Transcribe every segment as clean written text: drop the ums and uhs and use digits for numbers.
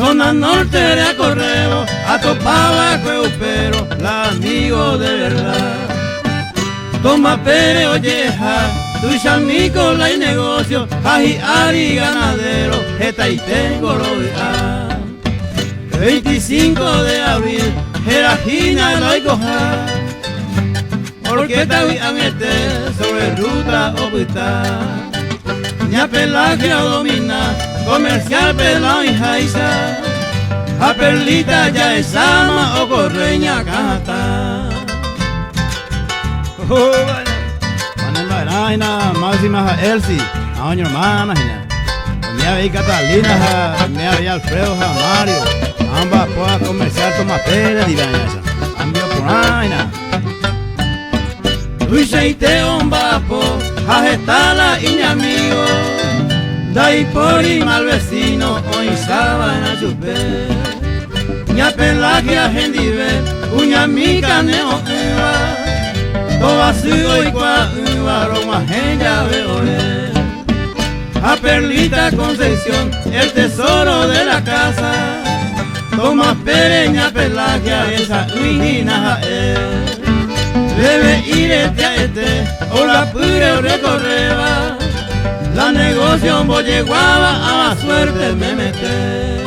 zona norte de correo, a topaba pero la amigo de verdad. Toma pere olleja, tu chamico la y negocio, aji ari ganadero, jeta y tengo lo de 25 de abril, Jerajina la y coja, porque te voy a meter sobre ruta oculta. Ña pelaje a domina, comercial pelao y jaiza, a perlita ya es ama o correña cata. Manena máxima Elsie, a doña hermana, me había Catalina, me había Alfredo, Mario, ambas puedas comerciar toma pera y daña, cambio por aina. Luis y te ombapo, a gestala y mi amigo, dai por y mal vecino, hoy sábana chupé. Ña pelaje a gendive, uña mi caneo toda sigo y cua roma genia veole. A Perlita Concepción, el tesoro de la casa, toma pereña pelagia esa uinina debe ir o la pure recorreba, la negocio bolleguaba a suerte me mete.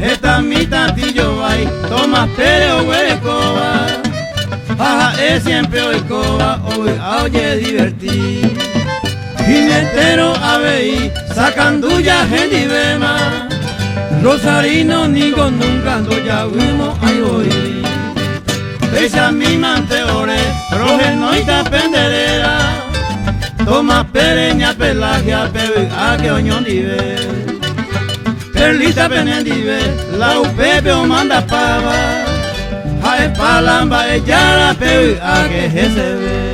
Esta mi tantillo vai, toma pere o huecoba, ajá es siempre hoy coba, hoy oye divertir. Jinetero a veí, sacandulla gente vema, Rosarino ni con nunca ando ya humo ay oí. Esa mi manteore, roje noita penderera, toma pereña pelagia, pebe a que oñón dive. Perlita penendive, la upepe o manda pava, a espalamba ella la pebe a que se ve.